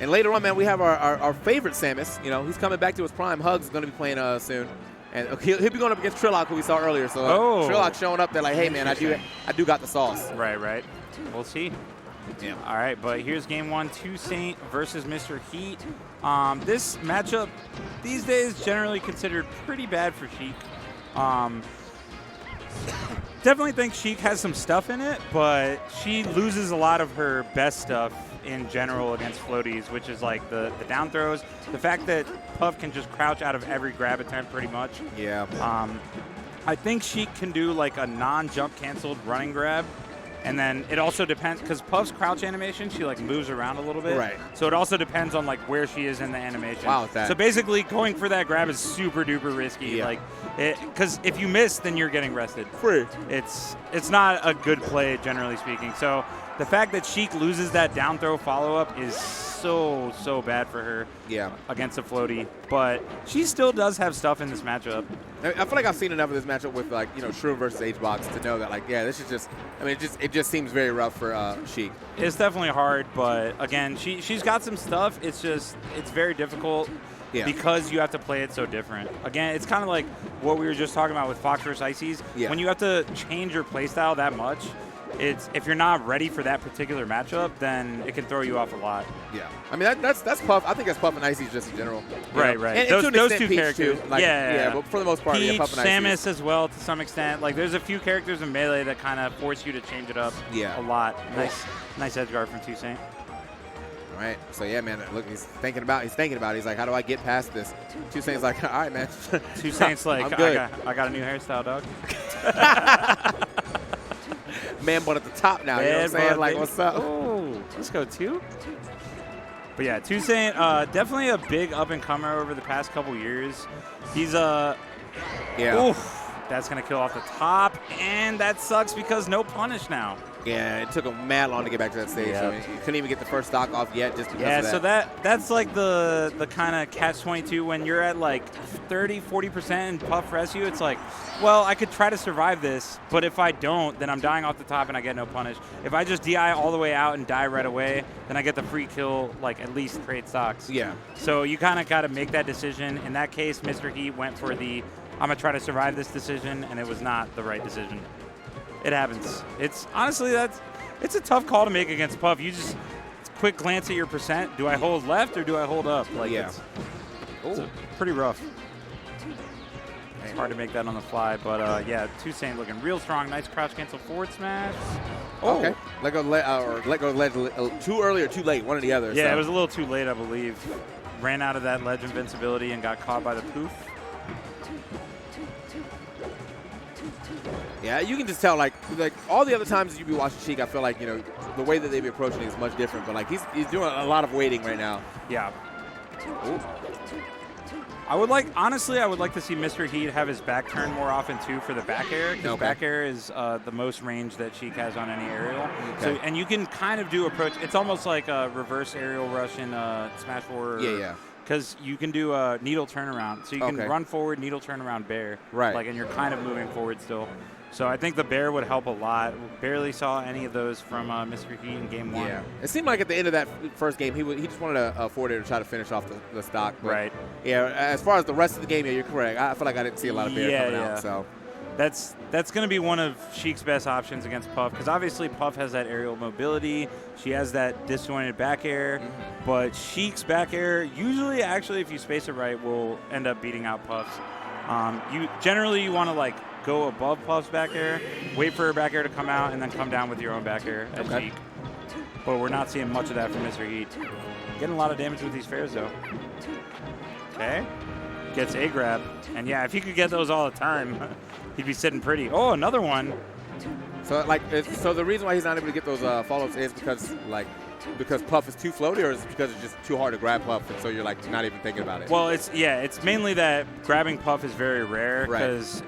And later on, man, we have our favorite Samus. You know, he's coming back to his prime. Hugs is going to be playing soon. And he'll be going up against Trillock, who we saw earlier. So Trillock showing up there like, hey, man, I do got the sauce. Right. We'll see. Yeah. All right, but here's game 1, 2Saint versus Mr. Heat. This matchup these days generally considered pretty bad for Sheik. Definitely think Sheik has some stuff in it, but she loses a lot of her best stuff in general against floaties, which is like the down throws, the fact that Puff can just crouch out of every grab attempt pretty much. Yeah. I think Sheik can do like a non-jump canceled running grab. And then it also depends, because Puff's crouch animation, she like moves around a little bit. Right. So it also depends on like where she is in the animation. Wow, so basically going for that grab is super duper risky. Yeah. Like, because if you miss, then you're getting rested. Free. It's not a good play, generally speaking. So the fact that Sheik loses that down throw follow-up is so bad for her. Yeah. Against a floaty. But she still does have stuff in this matchup. I feel like I've seen enough of this matchup with, like, you know, Shrew versus H-Box to know that, like, yeah, this is just, I mean, it just seems very rough for Sheik. It's definitely hard, but again, she's got some stuff. It's very difficult because you have to play it so different. Again, it's kind of like what we were just talking about with Fox versus Ices. Yeah. When you have to change your playstyle that much, if you're not ready for that particular matchup, then it can throw you off a lot. Yeah, I mean that's Puff. I think that's Puff and Ices just in general. Right. And those to two Peach characters. Too. Like, yeah, but for the most part, Peach, Puff and Ices. Samus as well to some extent. Like there's a few characters in Melee that kind of force you to change it up. Yeah. A lot. Nice edge guard from 2Saint. All right, so yeah, man, look, he's thinking about it. He's like, how do I get past this? 2Saint's like, all right, man. 2Saint's like, I'm good. I got a new hairstyle, dog. Man, but at the top now, you know what I'm saying? Like, what's up? Oh, let's go 2. But yeah, 2Saint, definitely a big up-and-comer over the past couple years. He's that's going to kill off the top, and that sucks because no punish now. Yeah, it took him mad long to get back to that stage. Yep. I mean, he couldn't even get the first stock off yet just because of that. So that's like the kind of catch-22 when you're at like 30, 40% and Puff res you. It's like, well, I could try to survive this, but if I don't, then I'm dying off the top and I get no punish. If I just DI all the way out and die right away, then I get the free kill, like at least trade stocks. Yeah. So you kind of got to make that decision. In that case, Mr. Heat went for the I'm going to try to survive this decision, and it was not the right decision. It happens. It's honestly, it's a tough call to make against Puff. You just quick glance at your percent. Do I hold left or do I hold up? Like it's pretty rough. It's hard to make that on the fly, but yeah, 2Saint looking real strong. Nice crouch cancel forward smash. Oh. Okay. Let go ledge too early or too late, one or the other. Yeah, so. It was a little too late, I believe. Ran out of that ledge invincibility and got caught by the poof. Yeah, you can just tell, like all the other times that you be watching Sheik, I feel like, you know, the way that they be approaching it is much different. But like he's doing a lot of waiting right now. Yeah. Ooh. I would like to see Mr. Heat have his back turn more often too for the back air, because back air is the most range that Sheik has on any aerial. Okay. So and you can kind of do approach. It's almost like a reverse aerial rush in Smash 4. Yeah. Because you can do a needle turnaround, so you can run forward, needle turnaround, bear. Right. Like, and you're kind of moving forward still. So I think the bear would help a lot. Barely saw any of those from Mr. Heat in game 1. Yeah. It seemed like at the end of that first game, he just wanted to forward it to try to finish off the stock. But right. Yeah. As far as the rest of the game, yeah, you're correct. I feel like I didn't see a lot of bear coming out. So. That's going to be one of Sheik's best options against Puff, because obviously Puff has that aerial mobility. She has that disjointed back air, but Sheik's back air usually, actually, if you space it right, will end up beating out Puff's. You want to like go above Puff's back air, wait for her back air to come out, and then come down with your own back air at Sheik. But we're not seeing much of that from Mr. Heat. Getting a lot of damage with these fairs though. Okay, gets a grab, and yeah, if he could get those all the time. He'd be sitting pretty. Oh, another one. So so the reason why he's not able to get those follow-ups is because Puff is too floaty, or is it because it's just too hard to grab Puff, and so you're like not even thinking about it? Well, it's mainly that grabbing Puff is very rare, because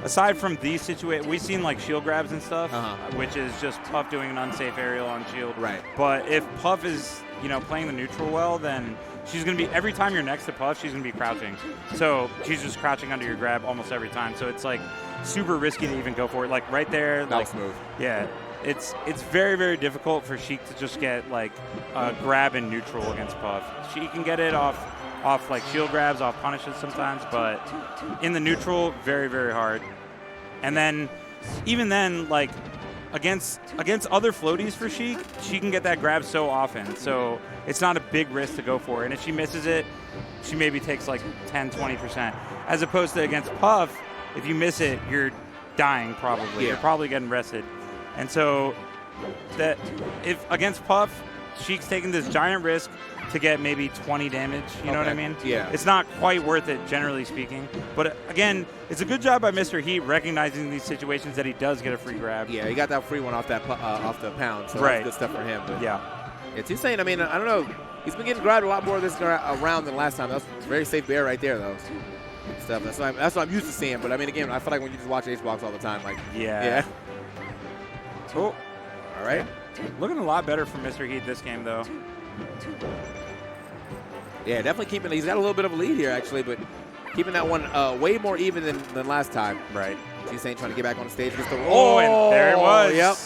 aside from these situations, we've seen like shield grabs and stuff, which is just Puff doing an unsafe aerial on shield. Right. But if Puff is playing the neutral well, then she's going to be, every time you're next to Puff, she's going to be crouching. So she's just crouching under your grab almost every time. So it's like super risky to even go for it. Like right there. Mouse move. Yeah. it's very, very difficult for Sheik to just get like a grab in neutral against Puff. She can get it off like shield grabs, off punishes sometimes, but in the neutral, very, very hard. And then even then, like against other floaties for Sheik, she can get that grab so often. So it's not a big risk to go for. And if she misses it, she maybe takes like 10, 20%. As opposed to against Puff, if you miss it, you're dying probably. Yeah. You're probably getting rested. And so that if against Puff, Sheik's taking this giant risk to get maybe 20 damage, you know what I mean? Yeah. It's not quite worth it, generally speaking. But again, it's a good job by Mr. Heat recognizing these situations that he does get a free grab. Yeah, he got that free one off that off the pound, so right. that's good stuff for him. But yeah. 2Saint, I mean, I don't know. He's been getting grabbed a lot more this round than last time. That's a very safe bear right there, though. Stuff. That's what I'm used to seeing. But I mean, again, I feel like when you just watch HBox all the time, like yeah. Oh, all right. Looking a lot better for Mr. Heat this game, though. Yeah, definitely keeping. He's got a little bit of a lead here, actually, but keeping that one way more even than last time. Right. 2Saint trying to get back on the stage. Oh, and there it was. Yep.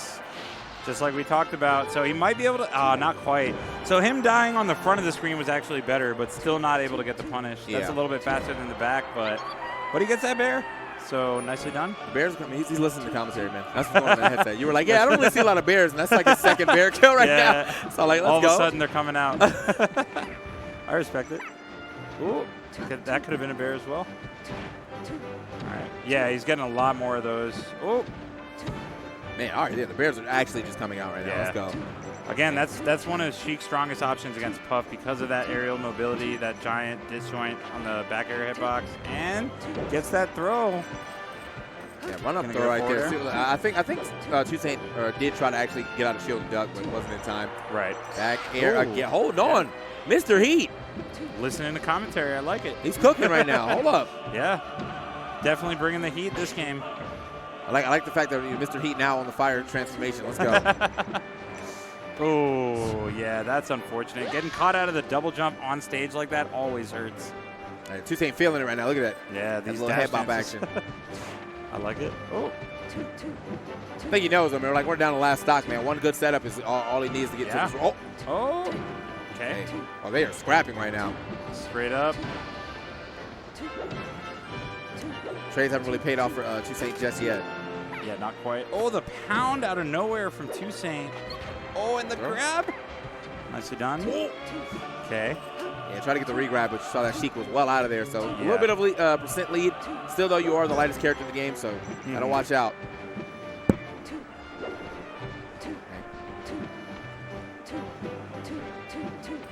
Just like we talked about. So he might be able to, not quite. So him dying on the front of the screen was actually better, but still not able to get the punish. Yeah. That's a little bit faster than the back, but he gets that bear. So nicely done. The bear's coming. He's listening to commentary, man. That's what's going on in the headset. You were like, yeah, I don't really see a lot of bears, and that's like a second bear kill right now. So like, let's all go. All of a sudden, they're coming out. I respect it. Ooh, that could have been a bear as well. All right. Yeah, he's getting a lot more of those. Oh. Man, all right, yeah, the bears are actually just coming out right now. Let's go. Again, that's one of Sheik's strongest options against Puff because of that aerial mobility, that giant disjoint on the back air hitbox, and gets that throw. Yeah, run up throw right there. I think 2Saint did try to actually get out of shield and duck, but it wasn't in time. Right. Back air again. Hold on, Mr. Heat. Listening to commentary, I like it. He's cooking right now. Hold up. Yeah, definitely bringing the heat this game. I like the fact that Mr. Heat now on the fire transformation. Let's go. Oh, yeah, that's unfortunate. Getting caught out of the double jump on stage like that always hurts. All right, 2Saint feeling it right now. Look at that. Yeah, these little head bop action. I like it. Oh. I think he knows, I mean, we're down to last stock, man. One good setup is all he needs to get to this. Oh. Oh. Okay. Oh, they are scrapping right now. Straight up. Trades haven't really paid off for 2Saint just yet. Yeah, not quite. Oh, the pound out of nowhere from 2Saint. Oh, and the grab. Nicely done. Okay. Yeah, try to get the re-grab, but you saw that Sheik was well out of there. So a little bit of percent lead. Still, though, you are the lightest character in the game, so gotta watch out.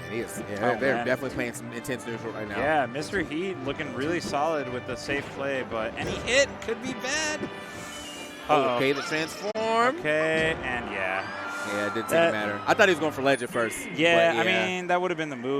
And he is. Yeah, they're definitely playing some intense neutral right now. Yeah, Mr. Heat looking really solid with the safe play, but any hit could be bad. Okay, the transform. Okay, and yeah. Yeah, it didn't seem to matter. I thought he was going for ledge at first. Yeah, I mean, that would have been the move.